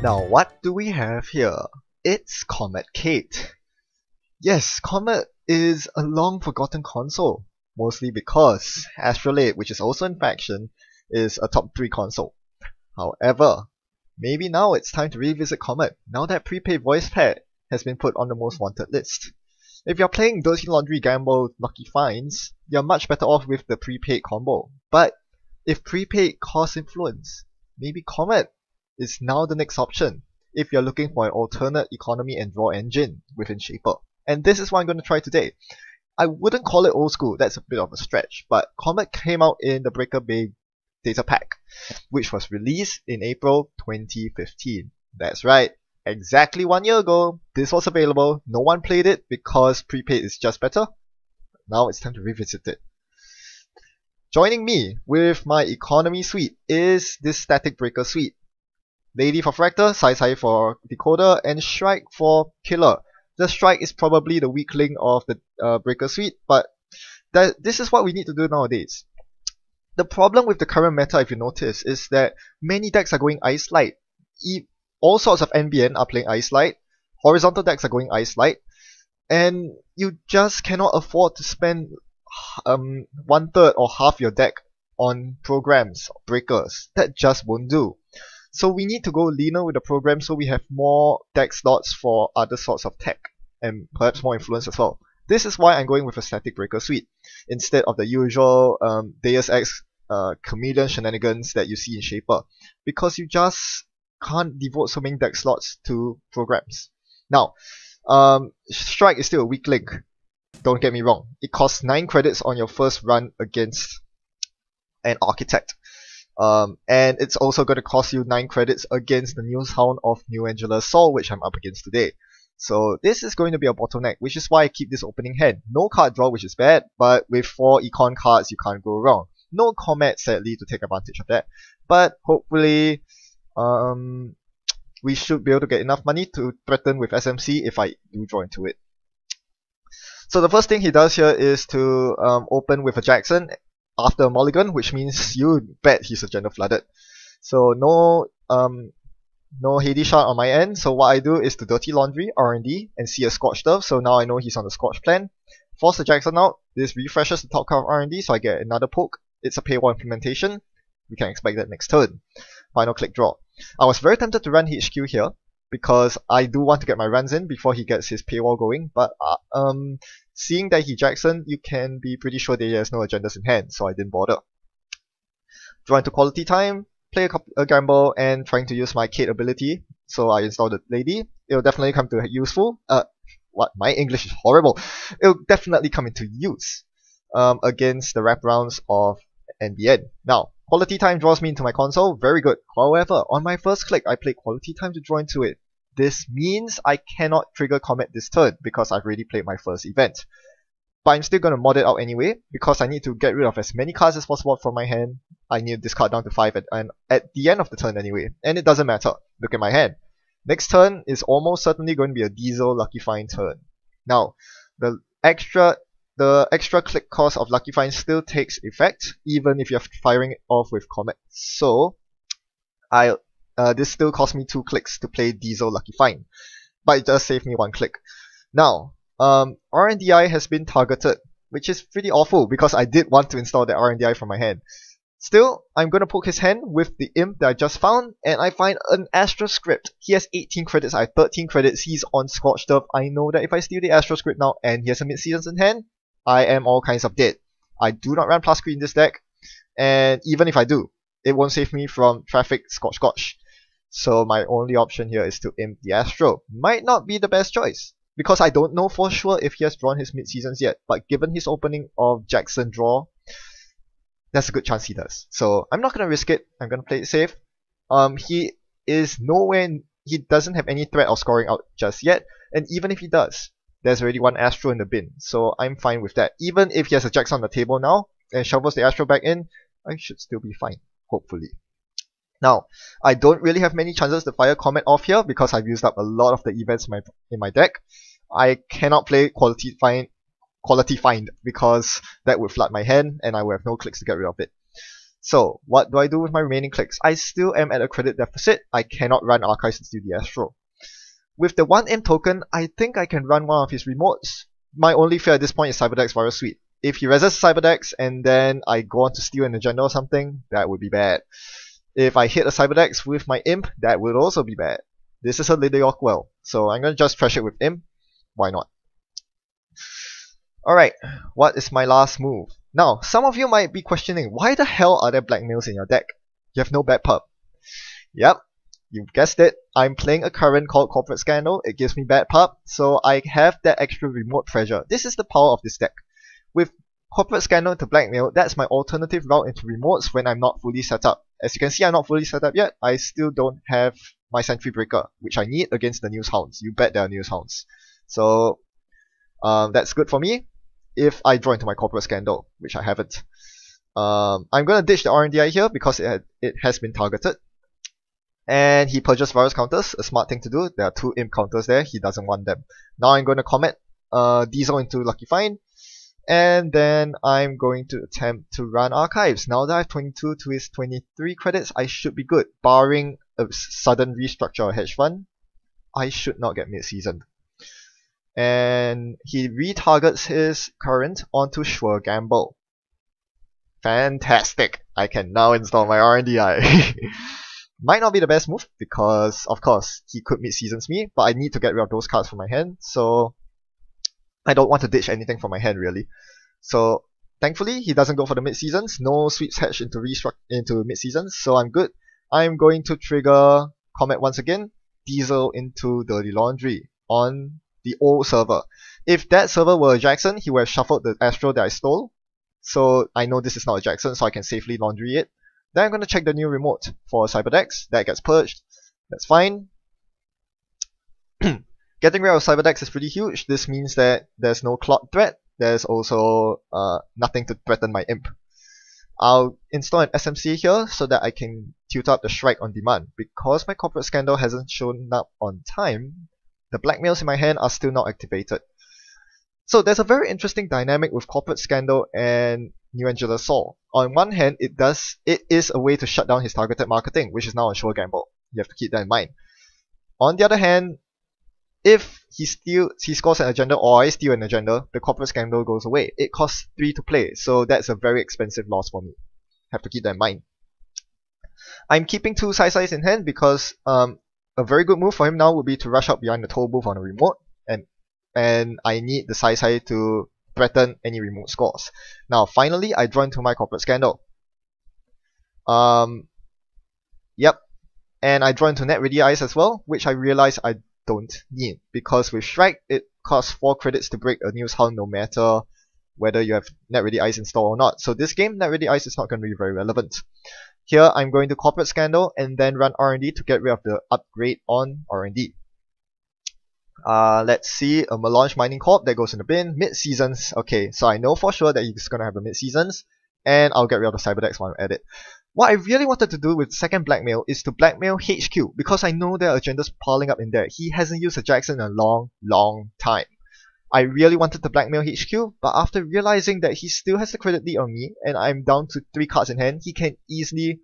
Now what do we have here? It's Comet Kate. Yes, Comet is a long forgotten console, mostly because Astrolabe, which is also in faction, is a top 3 console. However, maybe now it's time to revisit Comet, now that prepaid voice pad has been put on the most wanted list. If you're playing Dirty Laundry Gamble Lucky Finds, you're much better off with the prepaid combo. But if prepaid costs influence, maybe Comet is now the next option if you're looking for an alternate economy and draw engine within Shaper. And this is what I'm going to try today. I wouldn't call it old school, that's a bit of a stretch, but Comet came out in the Breaker Bay data pack, which was released in April 2015. That's right, exactly 1 year ago, this was available. No one played it because prepaid is just better. Now it's time to revisit it. Joining me with my economy suite is this Static Breaker suite. Lady for Fractor, Sai for Decoder, and Strike for Killer. The Strike is probably the weak link of the Breaker suite, but this is what we need to do nowadays. The problem with the current meta, if you notice, is that many decks are going Ice Light. All sorts of NBN are playing Ice Light, horizontal decks are going Ice Light, and you just cannot afford to spend 1/3 or half your deck on programs, breakers. That just won't do. So we need to go leaner with the program so we have more deck slots for other sorts of tech, and perhaps more influence as well. This is why I'm going with a Static Breaker suite, instead of the usual Deus Ex chameleon shenanigans that you see in Shaper, because you just can't devote so many deck slots to programs. Now, Strike is still a weak link, don't get me wrong. It costs 9 credits on your first run against an Architect. And it's also going to cost you 9 credits against the Newshound of New Angela Sol, which I'm up against today. So this is going to be a bottleneck, which is why I keep this opening hand. No card draw, which is bad, but with 4 Econ cards, you can't go wrong. No Comet, sadly, to take advantage of that. But hopefully, we should be able to get enough money to threaten with SMC if I do draw into it. So the first thing he does here is to open with a Jackson after a mulligan, which means you bet he's Agenda Flooded. So no Hades Shard on my end, so what I do is to Dirty Laundry, R&D, and see a Scorched Earth, so now I know he's on the Scorch plan. Force the Jackson out, this refreshes the top card of R&D, so I get another poke. It's a paywall implementation, we can expect that next turn. Final click draw. I was very tempted to run HQ here, because I do want to get my runs in before he gets his paywall going, but seeing that he Jackson, you can be pretty sure that he has no agendas in hand, so I didn't bother. Draw into Quality Time, play a gamble, and trying to use my Kate ability, so I installed the Lady. It'll definitely come to useful. My English is horrible. It'll definitely come into use against the wraparounds of NBN. Now, Quality Time draws me into my console, very good. However, on my first click, I played Quality Time to draw into it. This means I cannot trigger Comet this turn because I've already played my first event. But I'm still going to mod it out anyway because I need to get rid of as many cards as possible from my hand. I need to discard down to 5 at the end of the turn anyway. And it doesn't matter. Look at my hand. Next turn is almost certainly going to be a Diesel Lucky Find turn. Now, the extra click cost of Lucky Find still takes effect even if you're firing it off with Comet. So, this still cost me 2 clicks to play Diesel Lucky Find, but it does save me 1 click. Now, RNDI has been targeted, which is pretty awful because I did want to install the RNDI from my hand. Still, I'm going to poke his hand with the imp that I just found, and I find an Astro Script. He has 18 credits, I have 13 credits, he's on Scorched Earth. I know that if I steal the Astro Script now and he has a mid-seasons in hand, I am all kinds of dead. I do not run plus screen in this deck, and even if I do, it won't save me from Traffic Scotch. So my only option here is to imp the Astro. Might not be the best choice, because I don't know for sure if he has drawn his mid-seasons yet, but given his opening of Jackson draw, there's a good chance he does. So I'm not going to risk it, I'm going to play it safe. He doesn't have any threat of scoring out just yet, and even if he does, there's already 1 Astro in the bin, so I'm fine with that. Even if he has a Jackson on the table now, and shovels the Astro back in, I should still be fine, hopefully. Now, I don't really have many chances to fire Comet off here because I've used up a lot of the events in my deck. I cannot play Quality Find because that would flood my hand and I would have no clicks to get rid of it. So, what do I do with my remaining clicks? I still am at a credit deficit. I cannot run Archives and steal the Astro. With the 1 imp token, I think I can run one of his remotes. My only fear at this point is Cyberdex Virus Suite. If he resists Cyberdex and then I go on to steal an agenda or something, that would be bad. If I hit a Cyberdex with my imp, that would also be bad. This is a Lydiok well, so I'm going to just trash it with imp. Why not? Alright, what is my last move? Now, some of you might be questioning, why the hell are there blackmails in your deck? You have no bad pub. Yep, you've guessed it. I'm playing a current called Corporate Scandal. It gives me bad pub, so I have that extra remote pressure. This is the power of this deck. With Corporate Scandal into blackmail, that's my alternative route into remotes when I'm not fully set up. As you can see, I'm not fully set up yet. I still don't have my Sentry Breaker, which I need against the News Hounds. You bet there are News Hounds. So, that's good for me if I draw into my Corporate Scandal, which I haven't. I'm going to ditch the RNDI here because it has been targeted. And he purges virus counters, a smart thing to do. There are 2 imp counters there, he doesn't want them. Now I'm going to COMET Diesel into Lucky Find. And then I'm going to attempt to run Archives. Now that I have 22 to his 23 credits, I should be good. Barring a sudden restructure or hedge fund, I should not get mid-seasoned. And he retargets his current onto Sure Gamble. Fantastic! I can now install my RNDI. Might not be the best move because, of course, he could mid-seasons me, but I need to get rid of those cards from my hand, so I don't want to ditch anything from my hand really. So thankfully he doesn't go for the mid-seasons. No sweeps hatch into mid-seasons, so I'm good. I'm going to trigger COMET once again, Diesel into Dirty Laundry on the old server. If that server were a Jackson, he would have shuffled the Astro that I stole. So I know this is not a Jackson, so I can safely laundry it. Then I'm going to check the new remote for Cyberdex. That gets purged. That's fine. Getting rid of Cyberdex is pretty huge. This means that there's no clot threat. There's also nothing to threaten my imp. I'll install an SMC here so that I can tutor up the Shrike on demand. Because my Corporate Scandal hasn't shown up on time, the blackmails in my hand are still not activated. So there's a very interesting dynamic with Corporate Scandal and New Angela Saul. On one hand, it is a way to shut down his targeted marketing, which is now a Sure Gamble. You have to keep that in mind. On the other hand, if he scores an agenda or I steal an agenda, the Corporate Scandal goes away. It costs 3 to play, so that's a very expensive loss for me. Have to keep that in mind. I'm keeping 2 Sai-Sais in hand because a very good move for him now would be to rush up behind the toll booth on a remote, and I need the Sai-Sai to threaten any remote scores. Now finally I draw into my Corporate Scandal. Yep. And I draw into Net Ready Eyes as well, which I realize I don't need, because with Shrike it costs 4 credits to break a News Hound no matter whether you have Net Ready Eyes installed or not. So this game, Net Ready Eyes is not going to be very relevant. Here I'm going to Corporate Scandal and then run R&D to get rid of the upgrade on R&D. Let's see, a Melange Mining Corp that goes in the bin. Mid-seasons, okay, so I know for sure that he's going to have a mid-seasons, and I'll get rid of the Cyberdex while I'm at it. What I really wanted to do with second blackmail is to blackmail HQ, because I know there are agendas piling up in there. He hasn't used a Jackson in a long time. I really wanted to blackmail HQ, but after realizing that he still has the credit lead on me, and I'm down to 3 cards in hand, he can easily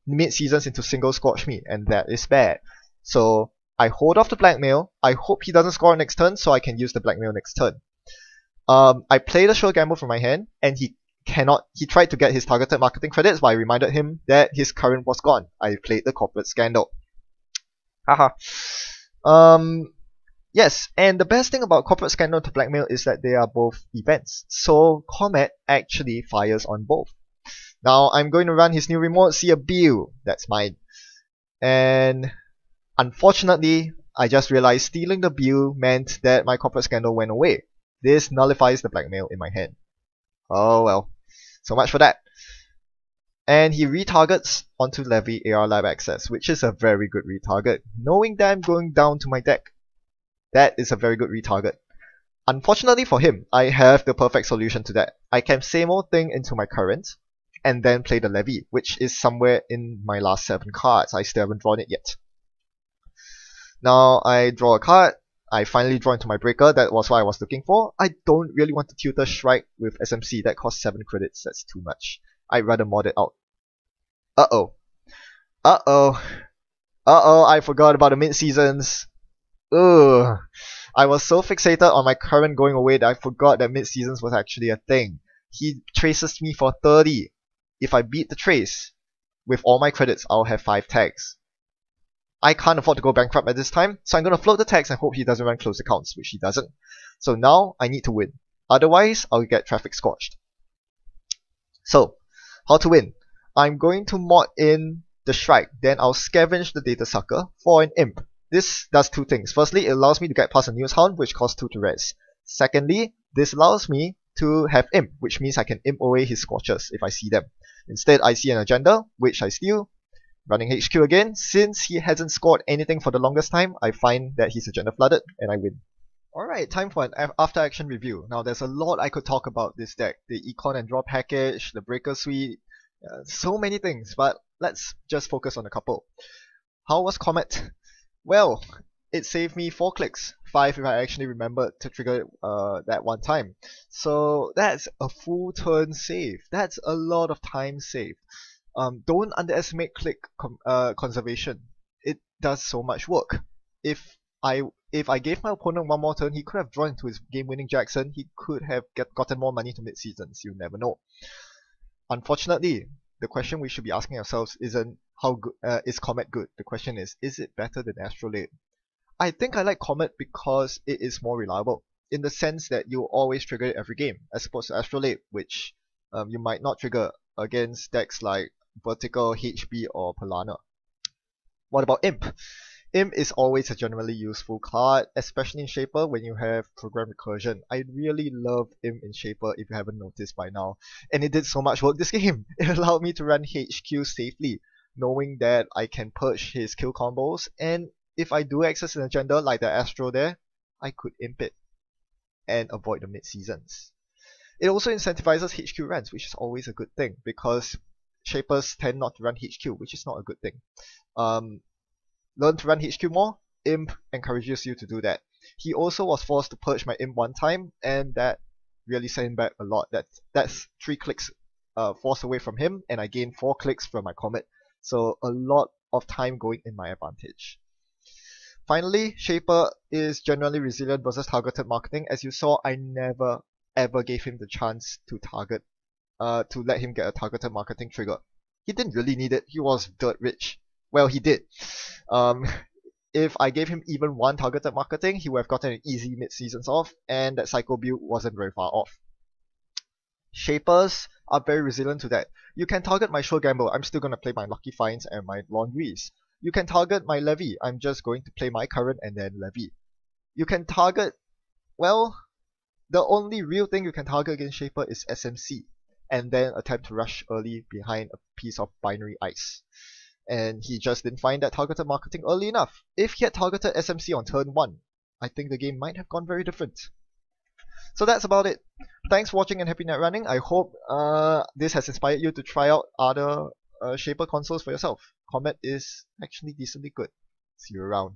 mid-seasons into single squash me, and that is bad. So I hold off the blackmail. I hope he doesn't score next turn so I can use the blackmail next turn. I played a Sure Gamble from my hand, and he tried to get his targeted marketing credits, but I reminded him that his current was gone. I played the Corporate Scandal. Haha. Yes, and the best thing about Corporate Scandal to blackmail is that they are both events. So COMET actually fires on both. Now I'm going to run his new remote, see a bill. That's mine. And unfortunately, I just realized stealing the bill meant that my Corporate Scandal went away. This nullifies the blackmail in my hand. Oh well. So much for that. And he retargets onto Levy AR Lab Access, which is a very good retarget. Knowing that I'm going down to my deck, that is a very good retarget. Unfortunately for him, I have the perfect solution to that. I can same old thing into my current, and then play the Levy, which is somewhere in my last 7 cards. I still haven't drawn it yet. Now I draw a card. I finally draw into my breaker. That was what I was looking for. I don't really want to tutor Shrike with SMC. That costs 7 credits. That's too much. I'd rather mod it out. Uh-oh. Uh-oh. Uh-oh, I forgot about the mid-seasons. Ugh. I was so fixated on my current going away that I forgot that mid-seasons was actually a thing. He traces me for 30. If I beat the trace, with all my credits, I'll have 5 tags. I can't afford to go bankrupt at this time, so I'm going to float the tags and hope he doesn't run closed accounts, which he doesn't. So now I need to win. Otherwise, I'll get traffic scorched. So, how to win? I'm going to mod in the Shrike, then I'll scavenge the data sucker for an imp. This does two things. Firstly, it allows me to get past a news hound, which costs 2 to res. Secondly, this allows me to have imp, which means I can imp away his scorchers if I see them. Instead, I see an agenda, which I steal. Running HQ again, since he hasn't scored anything for the longest time, I find that he's agenda flooded, and I win. Alright, time for an after action review. Now there's a lot I could talk about this deck. The Econ and Draw package, the Breaker Suite, so many things, but let's just focus on a couple. How was COMET? Well, it saved me 4 clicks, 5 if I actually remembered to trigger it that one time. So that's a full turn save. That's a lot of time saved. Don't underestimate click conservation. It does so much work. If I gave my opponent one more turn, he could have drawn into his game-winning Jackson. He could have gotten more money to mid-seasons. You never know. Unfortunately, the question we should be asking ourselves isn't how good is COMET good. The question is it better than Astrolabe? I think I like COMET because it is more reliable, in the sense that you always trigger it every game, as opposed to Astrolabe, which you might not trigger against decks like Vertical, HB, or Polana. What about Imp? Imp is always a generally useful card, especially in Shaper when you have program recursion. I really love Imp in Shaper if you haven't noticed by now. And it did so much work this game. It allowed me to run HQ safely, knowing that I can purge his kill combos, and if I do access an agenda like the Astro there, I could Imp it and avoid the mid-seasons. It also incentivizes HQ runs, which is always a good thing, because Shapers tend not to run HQ, which is not a good thing. Learn to run HQ more, Imp encourages you to do that. He also was forced to purge my Imp one time, and that really set him back a lot. That's 3 clicks forced away from him, and I gained 4 clicks from my Comet. So a lot of time going in my advantage. Finally, Shaper is generally resilient versus targeted marketing. As you saw, I never ever gave him the chance to to let him get a targeted marketing trigger. He didn't really need it. He was dirt rich. Well, he did. If I gave him even 1 targeted marketing, he would have gotten an easy mid-seasons off, and that cycle build wasn't very far off. Shapers are very resilient to that. You can target my Sure Gamble, I'm still going to play my Lucky Finds and my Laundries. You can target my Levy, I'm just going to play my current and then Levy. You can target, well, the only real thing you can target against Shaper is SMC, and then attempt to rush early behind a piece of binary ice. And he just didn't find that targeted marketing early enough. If he had targeted SMC on turn 1, I think the game might have gone very different. So that's about it. Thanks for watching and happy net running. I hope this has inspired you to try out other Shaper consoles for yourself. COMET is actually decently good. See you around.